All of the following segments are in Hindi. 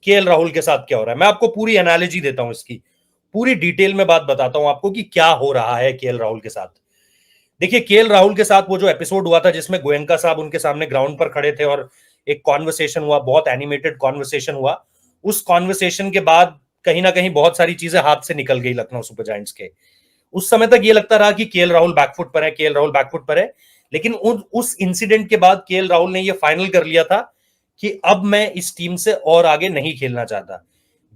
केएल राहुल के साथ क्या हो रहा है। मैं आपको पूरी एनालॉजी देता हूं, इसकी पूरी डिटेल में बात बताता हूं आपको कि क्या हो रहा है केएल राहुल के साथ। देखिए, केएल राहुल के साथ वो जो एपिसोड हुआ था जिसमें गोयनका साहब उनके सामने ग्राउंड पर खड़े थे और एक कॉन्वर्सेशन हुआ, बहुत एनिमेटेड कॉन्वर्सेशन हुआ। उस कॉन्वर्सेशन के बाद कहीं ना कहीं बहुत सारी चीजें हाथ से निकल गई लखनऊ सुपर जायंट्स के। उस समय तक ये लगता रहा कि केएल राहुल बैकफुट पर है, केएल राहुल बैकफुट पर है। लेकिन उस इंसिडेंट के बाद केएल राहुल ने ये फाइनल कर लिया था कि अब मैं इस टीम से और आगे नहीं खेलना चाहता,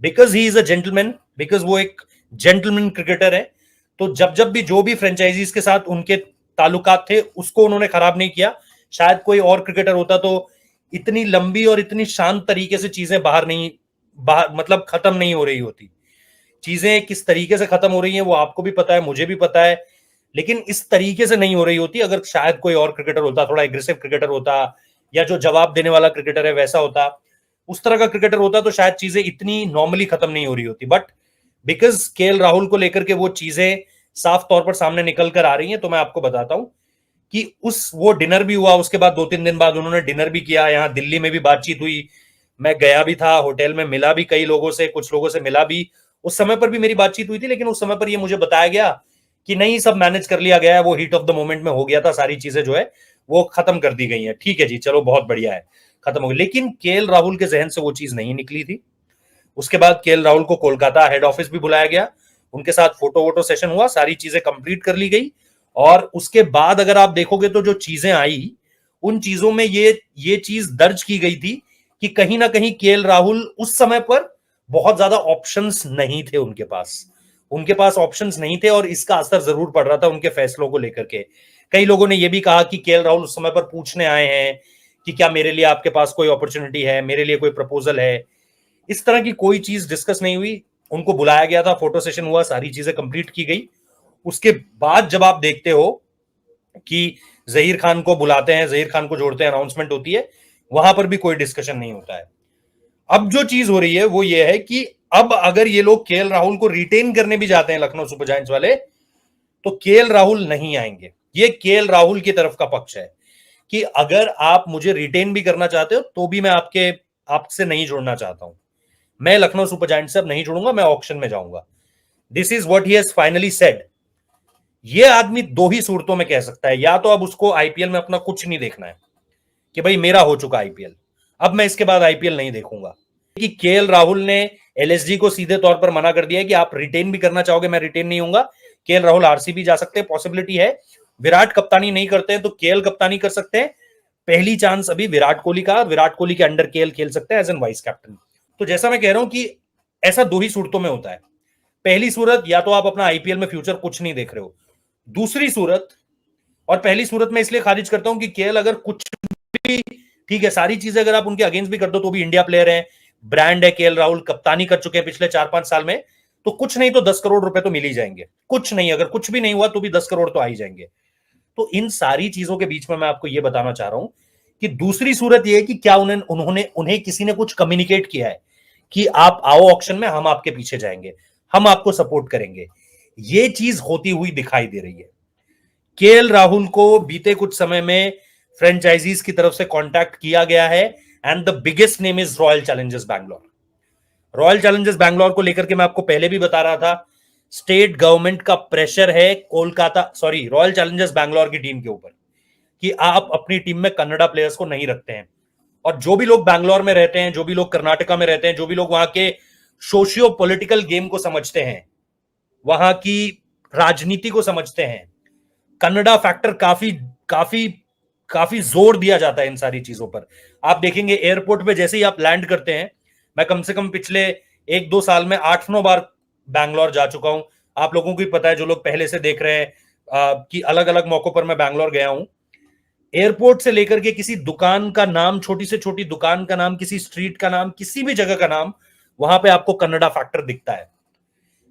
because he is a gentleman, because वो एक जेंटलमैन क्रिकेटर है। तो जब जब भी जो भी फ्रेंचाइजीज के साथ उनके ताल्लुकात थे उसको उन्होंने खराब नहीं किया। शायद कोई और क्रिकेटर होता तो इतनी लंबी और इतनी शांत तरीके से चीजें बाहर मतलब खत्म नहीं हो रही होती। चीजें किस तरीके से खत्म हो रही हैं वो आपको भी पता है, मुझे भी पता है, लेकिन इस तरीके से नहीं हो रही होती। अगर शायद कोई और क्रिकेटर होता, थोड़ा एग्रेसिव क्रिकेटर होता, या जो जवाब देने वाला क्रिकेटर है वैसा होता, उस तरह का क्रिकेटर होता, तो शायद चीजें इतनी नॉर्मली खत्म नहीं हो रही होती। बट बिकॉज केएल राहुल को लेकर के वो चीजें साफ तौर पर सामने निकल कर आ रही हैं, तो मैं आपको बताता हूं कि वो डिनर भी हुआ। उसके बाद 2-3 दिन बाद उन्होंने डिनर भी किया, यहाँ दिल्ली में भी बातचीत हुई। मैं गया भी था, होटल में मिला भी कई लोगों से, कुछ लोगों से मिला भी। उस समय पर भी मेरी बातचीत हुई थी, लेकिन उस समय पर ये मुझे बताया गया कि नहीं, सब मैनेज कर लिया गया है, वो हीट ऑफ द मोमेंट में हो गया था, सारी चीजें जो है वो खत्म कर दी गई हैं। ठीक है जी, चलो बहुत बढ़िया है, खत्म हो गई। लेकिन केएल राहुल के जहन से वो चीज नहीं निकली थी। उसके बाद केएल राहुल को कोलकाता हेड ऑफिस भी बुलाया गया, उनके साथ फोटो वोटो सेशन हुआ, सारी चीजें कंप्लीट कर ली गई। और उसके बाद अगर आप देखोगे तो जो चीजें आई, उन चीजों में ये चीज दर्ज की गई थी कि कहीं ना कहीं केएल राहुल उस समय पर बहुत ज्यादा ऑप्शंस नहीं थे उनके पास ऑप्शंस नहीं थे, और इसका असर जरूर पड़ रहा था उनके फैसलों को लेकर के। कई लोगों ने यह भी कहा कि केएल राहुल उस समय पर पूछने आए हैं कि क्या मेरे लिए आपके पास कोई अपॉर्चुनिटी है, मेरे लिए कोई प्रपोजल है। इस तरह की कोई चीज डिस्कस नहीं हुई। उनको बुलाया गया था, फोटो सेशन हुआ, सारी चीजें कंप्लीट की गई। उसके बाद जब आप देखते हो कि जहीर खान को बुलाते हैं, जहीर खान को जोड़ते हैं, अनाउंसमेंट होती है, वहां पर भी कोई डिस्कशन नहीं होता है। अब जो चीज हो रही है वो ये है कि अब अगर ये लोग केएल राहुल को रिटेन करने भी जाते हैं लखनऊ सुपर जायंट्स वाले, तो केएल राहुल नहीं आएंगे। ये केएल राहुल की तरफ का पक्ष है कि अगर आप मुझे रिटेन भी करना चाहते हो तो भी मैं आपसे नहीं जुड़ना चाहता हूं। मैं लखनऊ सुपर जायंट्स से अब नहीं जुड़ूंगा, मैं ऑक्शन में जाऊंगा। This is what he has finally said. ये आदमी दो ही सूरतों में कह सकता है, या तो अब उसको आईपीएल में अपना कुछ नहीं देखना है कि भाई मेरा हो चुका आईपीएल, अब मैं इसके बाद आईपीएल नहीं देखूंगा। कि केएल राहुल ने एलएसजी को सीधे तौर पर मना कर दिया है कि आप रिटेन भी करना चाहोगे, मैं रिटेन नहीं होऊंगा। केएल राहुल आरसीबी जा सकते हैं, पॉसिबिलिटी है। विराट कप्तानी नहीं करते हैं तो केएल कप्तानी कर सकते हैं। पहली चांस अभी विराट कोहली का, विराट कोहली के अंडर केएल खेल सकते हैं एज एन वाइस कैप्टन। तो जैसा मैं कह रहा हूं कि ऐसा दो ही सूरतों में होता है। पहली सूरत, या तो आप अपना आईपीएल में फ्यूचर कुछ नहीं देख रहे हो। दूसरी सूरत, और पहली सूरत में इसलिए खारिज करता हूं कि केएल अगर कुछ भी, ठीक है, सारी चीजें अगर आप उनके अगेंस्ट भी कर दो तो भी इंडिया प्लेयर है, ब्रांड है, केएल राहुल कप्तानी कर चुके हैं पिछले 4-5 साल में, तो कुछ नहीं तो 10 करोड़ रुपए तो मिल ही जाएंगे। कुछ नहीं, अगर कुछ भी नहीं हुआ तो भी 10 करोड़ तो आ ही जाएंगे। तो इन सारी चीजों के बीच में मैं आपको यह बताना चाह रहा हूं कि दूसरी सूरत यह है कि क्या उन्हें किसी ने कुछ कम्युनिकेट किया है कि आप आओ ऑक्शन में, हम आपके पीछे जाएंगे, हम आपको सपोर्ट करेंगे। ये चीज होती हुई दिखाई दे रही है। केएल राहुल को बीते कुछ समय में फ्रेंचाइजीज की तरफ से कांटेक्ट किया गया है, and the biggest name is royal Challengers Bangalore. Royal Challengers Bangalore को लेकर के मैं आपको पहले भी बता रहा था, स्टेट गवर्नमेंट का प्रेशर है रॉयल चैलेंजर्स बैंगलोर की टीम के ऊपर कि आप अपनी टीम में कन्नड़ा प्लेयर्स को नहीं रखते हैं। और जो भी लोग बैंगलोर में रहते हैं, जो भी लोग कर्नाटका में रहते हैं, जो भी लोग वहां के सोशियो पॉलिटिकल गेम को समझते हैं, वहां की राजनीति को समझते हैं, कन्नड़ा फैक्टर काफी काफी काफी जोर दिया जाता है इन सारी चीजों पर। आप देखेंगे एयरपोर्ट पे जैसे ही आप लैंड करते हैं, मैं कम से कम पिछले 1-2 साल में 8-9 बार बैंगलोर जा चुका हूं। आप लोगों को भी पता है, जो लोग पहले से देख रहे हैं, कि अलग अलग मौकों पर मैं बैंगलोर गया हूं। एयरपोर्ट से लेकर के किसी दुकान का नाम, छोटी से छोटी दुकान का नाम, किसी स्ट्रीट का नाम, किसी भी जगह का नाम, वहां पे आपको कन्नड़ा फैक्टर दिखता है।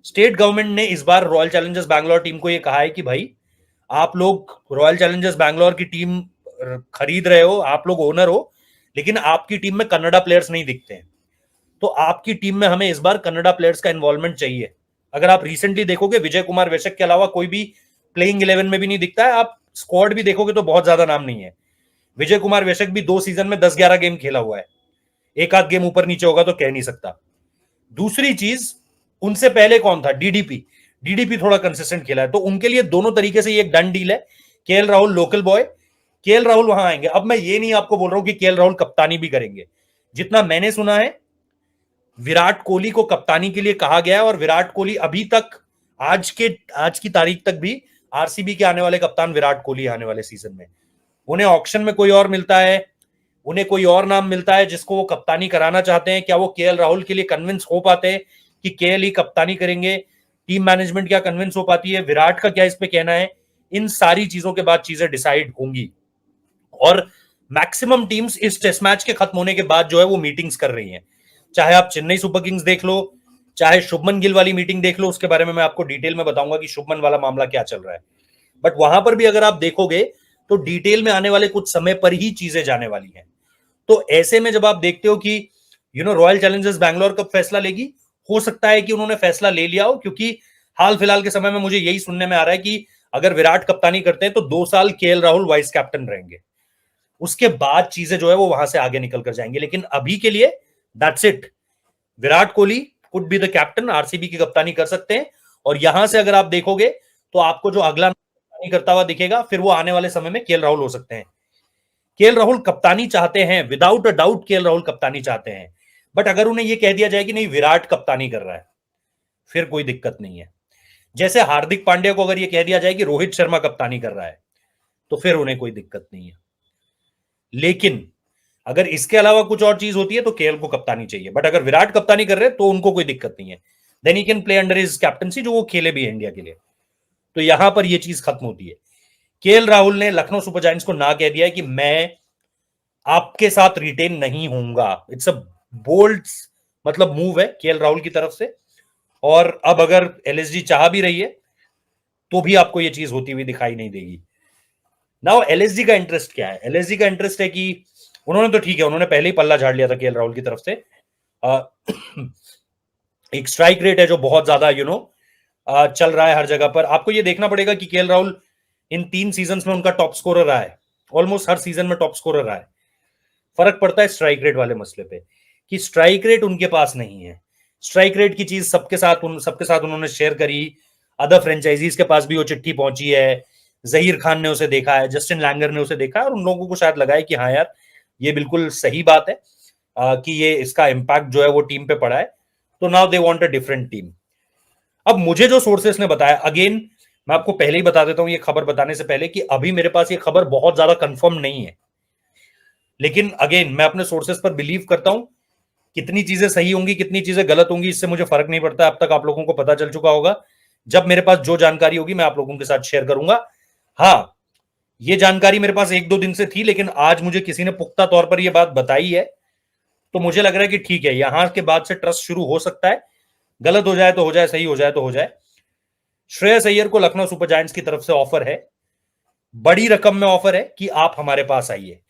स्टेट गवर्नमेंट ने इस बार रॉयल चैलेंजर्स बैंगलोर टीम को यह कहा है कि भाई, आप लोग रॉयल चैलेंजर्स बैंगलोर की टीम खरीद रहे हो, आप लोग ओनर हो, लेकिन आपकी टीम में कन्नड़ा प्लेयर्स नहीं दिखते हैं, तो आपकी टीम में हमें इस बार कन्नड़ा प्लेयर्स का इन्वॉल्वमेंट चाहिए। अगर आप रिसेंटली देखोगे, विजय कुमार वैशक के अलावा कोई भी प्लेइंग 11 में भी नहीं दिखता है। आप स्क्वाड भी देखोगे तो बहुत ज्यादा नाम नहीं है। विजय कुमार वैशक भी 2 सीजन में 10-11 गेम खेला हुआ है। एक आध गेम ऊपर नीचे होगा तो कह नहीं सकता। दूसरी चीज, उनसे पहले कौन था, डीडीपी। डीडीपी थोड़ा कंसिस्टेंट खेला है, तो उनके लिए दोनों तरीके से ये एक डन डील है। KL Rahul local boy, KL Rahul वहां आएंगे। अब मैं ये नहीं आपको बोल रहा हूं कि केएल राहुल कप्तानी भी करेंगे। जितना मैंने सुना है, विराट कोहली को कप्तानी के लिए कहा गया है, और विराट कोहली अभी तक आज की तारीख तक भी आरसीबी के आने वाले कप्तान विराट कोहली आने वाले सीजन में। उन्हें ऑक्शन में कोई और मिलता है, उन्हें कोई और नाम मिलता है जिसको वो कप्तानी कराना चाहते हैं, क्या वो केएल राहुल के लिए कन्विंस हो पाते हैं कि केएल ही कप्तानी करेंगे? टीम मैनेजमेंट क्या कन्विंस हो पाती है? विराट का क्या इस पे कहना है? इन सारी चीजों के बाद चीजें डिसाइड होंगी। और मैक्सिमम टीम्स इस टेस्ट मैच के खत्म होने के बाद जो है वो मीटिंग्स कर रही हैं। चाहे आप चेन्नई सुपर किंग्स देख लो, चाहे शुभमन गिल वाली मीटिंग देख लो, उसके बारे में मैं आपको डिटेल में बताऊंगा कि शुभमन वाला मामला क्या चल रहा है। बट वहां पर भी अगर आप देखोगे तो डिटेल में आने वाले कुछ समय पर ही चीजें जाने वाली हैं। तो ऐसे में जब आप देखते हो कि रॉयल चैलेंजर्स बैंगलोर कब फैसला लेगी, हो सकता है कि उन्होंने फैसला ले लिया हो, क्योंकि हाल फिलहाल के समय में मुझे यही सुनने में आ रहा है कि अगर विराट कप्तानी करते हैं तो 2 साल केएल राहुल वाइस कैप्टन रहेंगे। उसके बाद चीजें जो है वो वहां से आगे निकल कर जाएंगे, लेकिन अभी के लिए that's it. Virat Kohli could be the captain, RCB की कप्तानी कर सकते हैं। और यहां से अगर आप देखोगे तो आपको जो अगला कप्तानी करता हुआ दिखेगा, फिर वो आने वाले समय में केएल राहुल हो सकते हैं। केएल राहुल कप्तानी चाहते हैं, without a doubt KL Rahul कप्तानी चाहते हैं। बट अगर उन्हें यह कह दिया जाए कि नहीं विराट कप्तानी कर रहा है, फिर कोई दिक्कत नहीं है। जैसे हार्दिक पांड्या को अगर यह कह दिया जाए कि रोहित शर्मा कप्तानी कर रहा है, तो फिर उन्हें कोई दिक्कत नहीं है। लेकिन अगर इसके अलावा कुछ और चीज होती है तो केएल को कप्तानी चाहिए। बट अगर विराट कप्तानी कर रहे हैं तो उनको कोई दिक्कत नहीं है। Then he can play under his captaincy, जो वो खेले भी है इंडिया के लिए। तो यहां पर यह चीज खत्म होती है। केएल राहुल ने लखनऊ सुपर जायंट्स को ना कह दिया है कि मैं आपके साथ रिटेन नहीं होऊंगा। इट्स अ बोल्ड मतलब मूव है केएल राहुल की तरफ से। और अब अगर एलएसजी चाह भी रही है तो भी आपको यह चीज होती हुई दिखाई नहीं देगी। नाउ एलएसजी का इंटरेस्ट क्या है? एलएसजी का इंटरेस्ट है कि उन्होंने तो ठीक है, उन्होंने पहले ही पल्ला झाड़ लिया था केएल राहुल की तरफ से। एक स्ट्राइक रेट है जो बहुत ज्यादा चल रहा है हर जगह पर। आपको ये देखना पड़ेगा कि केएल राहुल इन 3 सीजन्स में उनका टॉप स्कोरर रहा है, ऑलमोस्ट हर सीजन में टॉप स्कोरर रहा है। फर्क पड़ता है स्ट्राइक रेट वाले मसले पे, कि स्ट्राइक रेट उनके पास नहीं है। स्ट्राइक रेट की चीज सबके साथ उन्होंने शेयर करी। अदर फ्रेंचाइजीज के पास भी वो चिट्ठी पहुंची है। जहीर खान ने उसे देखा है, जस्टिन लैंगर ने उसे देखा है, और उन लोगों को शायद लगा है कि हाँ यार ये बिल्कुल सही बात है कि ये इसका इंपैक्ट जो है वो टीम पे पड़ा है। तो now they want a different team. अब मुझे जो सोर्सेस ने बताया, अगेन मैं आपको पहले ही बता देता हूं ये खबर बताने से पहले, कि अभी मेरे पास ये खबर बहुत ज्यादा कंफर्म नहीं है। लेकिन अगेन मैं अपने सोर्सेस पर बिलीव करता हूं। कितनी चीजें सही होंगी, कितनी चीजें गलत होंगी, इससे मुझे फर्क नहीं पड़ता। अब तक आप लोगों को पता चल चुका होगा। जब मेरे पास जो जानकारी होगी मैं आप लोगों के साथ शेयर करूंगा। हाँ, ये जानकारी मेरे पास 1-2 दिन से थी, लेकिन आज मुझे किसी ने पुख्ता तौर पर यह बात बताई है, तो मुझे लग रहा है कि ठीक है, यहां के बाद से ट्रस्ट शुरू हो सकता है। गलत हो जाए तो हो जाए, सही हो जाए तो हो जाए। श्रेयस अय्यर को लखनऊ सुपर जायंट्स की तरफ से ऑफर है, बड़ी रकम में ऑफर है कि आप हमारे पास आइए।